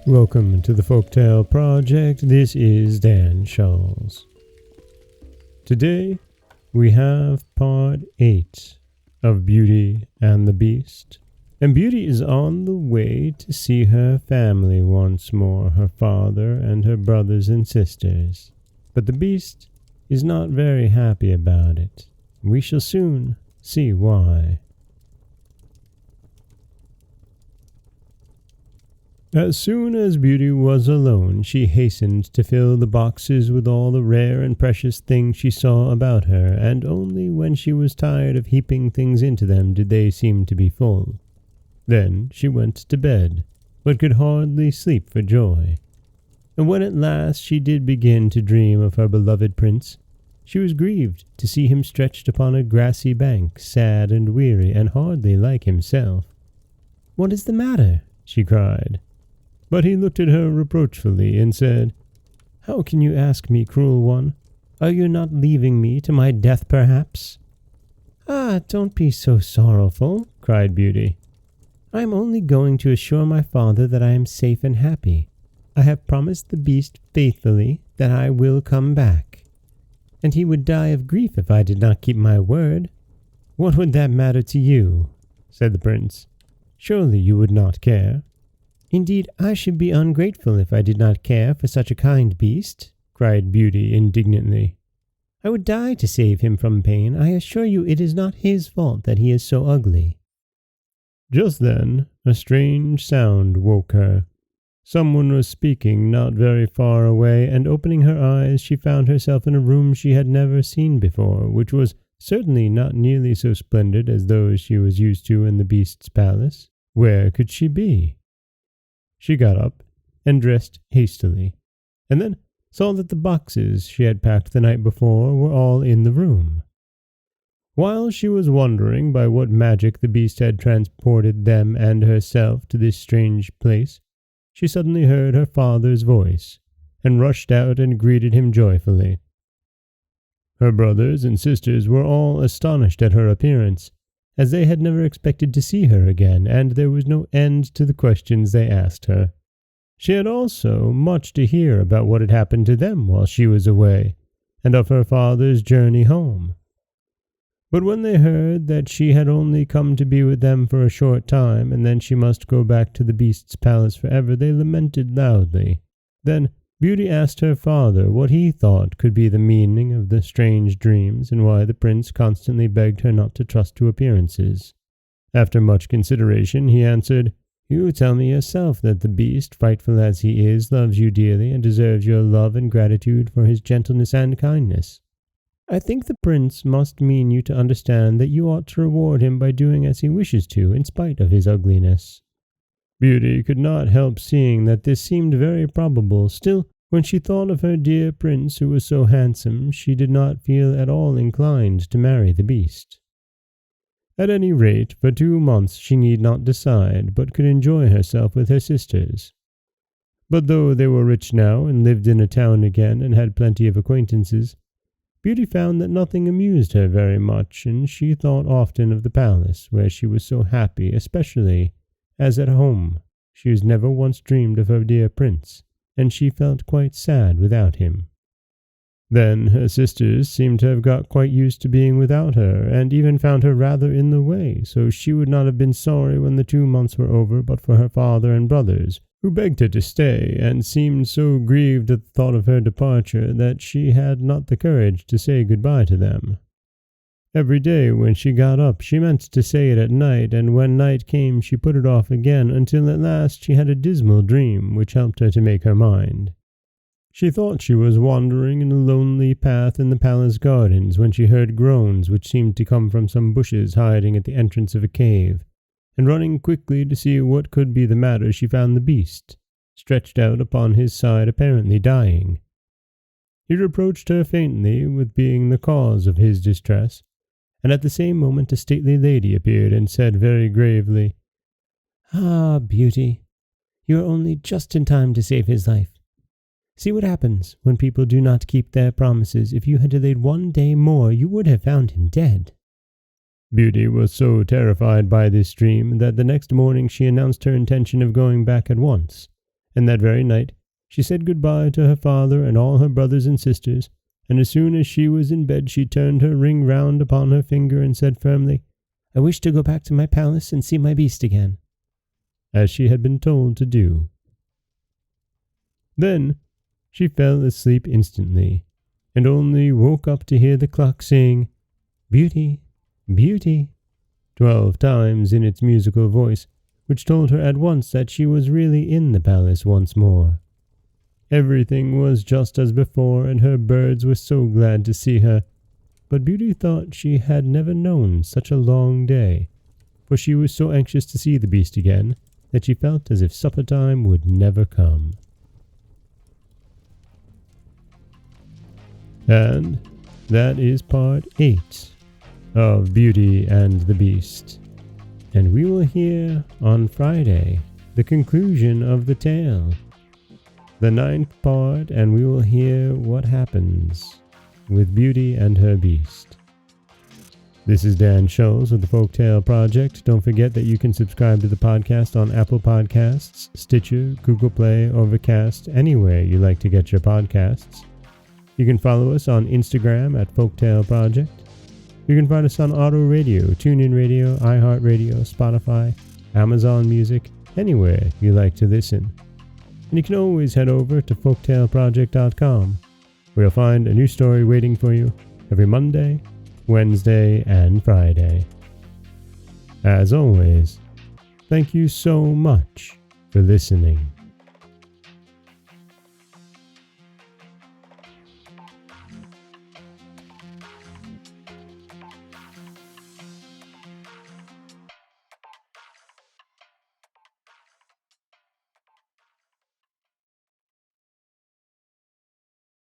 Welcome to the Folktale Project. This is Dan Scholz. Today we have part 8 of Beauty and the Beast. And Beauty is on the way to see her family once more, her father and her brothers and sisters. But the Beast is not very happy about it. We shall soon see why. As soon as Beauty was alone, she hastened to fill the boxes with all the rare and precious things she saw about her, and only when she was tired of heaping things into them did they seem to be full. Then she went to bed, but could hardly sleep for joy. And when at last she did begin to dream of her beloved prince, she was grieved to see him stretched upon a grassy bank, sad and weary, and hardly like himself. "What is the matter?" she cried. But he looked at her reproachfully and said, "How can you ask me, cruel one? Are you not leaving me to my death, perhaps?" "Ah, don't be so sorrowful," cried Beauty. "I am only going to assure my father that I am safe and happy. I have promised the Beast faithfully that I will come back, and he would die of grief if I did not keep my word." "What would that matter to you?" said the prince. "Surely you would not care." "Indeed, I should be ungrateful if I did not care for such a kind beast," cried Beauty indignantly. "I would die to save him from pain. I assure you it is not his fault that he is so ugly." Just then, a strange sound woke her. Someone was speaking not very far away, and opening her eyes, she found herself in a room she had never seen before, which was certainly not nearly so splendid as those she was used to in the Beast's palace. Where could she be? She got up and dressed hastily, and then saw that the boxes she had packed the night before were all in the room. While she was wondering by what magic the Beast had transported them and herself to this strange place, she suddenly heard her father's voice, and rushed out and greeted him joyfully. Her brothers and sisters were all astonished at her appearance, as they had never expected to see her again, and there was no end to the questions they asked her. She had also much to hear about what had happened to them while she was away, and of her father's journey home. But when they heard that she had only come to be with them for a short time, and then she must go back to the Beast's palace forever, they lamented loudly. Then Beauty asked her father what he thought could be the meaning of the strange dreams, and why the prince constantly begged her not to trust to appearances. After much consideration, he answered, "You tell me yourself that the Beast, frightful as he is, loves you dearly, and deserves your love and gratitude for his gentleness and kindness. I think the prince must mean you to understand that you ought to reward him by doing as he wishes to, in spite of his ugliness." Beauty could not help seeing that this seemed very probable. Still, when she thought of her dear prince who was so handsome, she did not feel at all inclined to marry the Beast. At any rate, for 2 months she need not decide, but could enjoy herself with her sisters. But though they were rich now, and lived in a town again, and had plenty of acquaintances, Beauty found that nothing amused her very much, and she thought often of the palace, where she was so happy, especially as at home she was never once dreamed of her dear prince, and she felt quite sad without him. Then her sisters seemed to have got quite used to being without her, and even found her rather in the way, so she would not have been sorry when the 2 months were over but for her father and brothers, who begged her to stay, and seemed so grieved at the thought of her departure that she had not the courage to say good-bye to them. Every day when she got up she meant to say it at night, and when night came she put it off again, until at last she had a dismal dream which helped her to make her mind. She thought she was wandering in a lonely path in the palace gardens when she heard groans which seemed to come from some bushes hiding at the entrance of a cave, and running quickly to see what could be the matter, she found the Beast, stretched out upon his side, apparently dying. He reproached her faintly with being the cause of his distress, and at the same moment a stately lady appeared and said very gravely, "Ah, Beauty, you are only just in time to save his life. See what happens when people do not keep their promises. If you had delayed 1 day more, you would have found him dead." Beauty was so terrified by this dream that the next morning she announced her intention of going back at once, And that very night she said goodbye to her father and all her brothers and sisters, and as soon as she was in bed she turned her ring round upon her finger and said firmly, "I wish to go back to my palace and see my beast again," as she had been told to do. Then she fell asleep instantly, and only woke up to hear the clock saying, "Beauty, Beauty," 12 times in its musical voice, which told her at once that she was really in the palace once more. Everything was just as before, and her birds were so glad to see her, but Beauty thought she had never known such a long day, for she was so anxious to see the beast again that she felt as if supper time would never come. And that is part 8 of Beauty and the Beast. And we will hear on Friday the conclusion of the tale, the 9th part, and we will hear what happens with Beauty and her Beast. This is Dan Scholz with the Folktale Project. Don't forget that you can subscribe to the podcast on Apple Podcasts, Stitcher, Google Play, Overcast, anywhere you like to get your podcasts. You can follow us on Instagram at Folktale Project. You can find us on Auto Radio, TuneIn Radio, iHeartRadio, Spotify, Amazon Music, anywhere you like to listen. And you can always head over to folktaleproject.com, where you'll find a new story waiting for you every Monday, Wednesday, and Friday. As always, thank you so much for listening.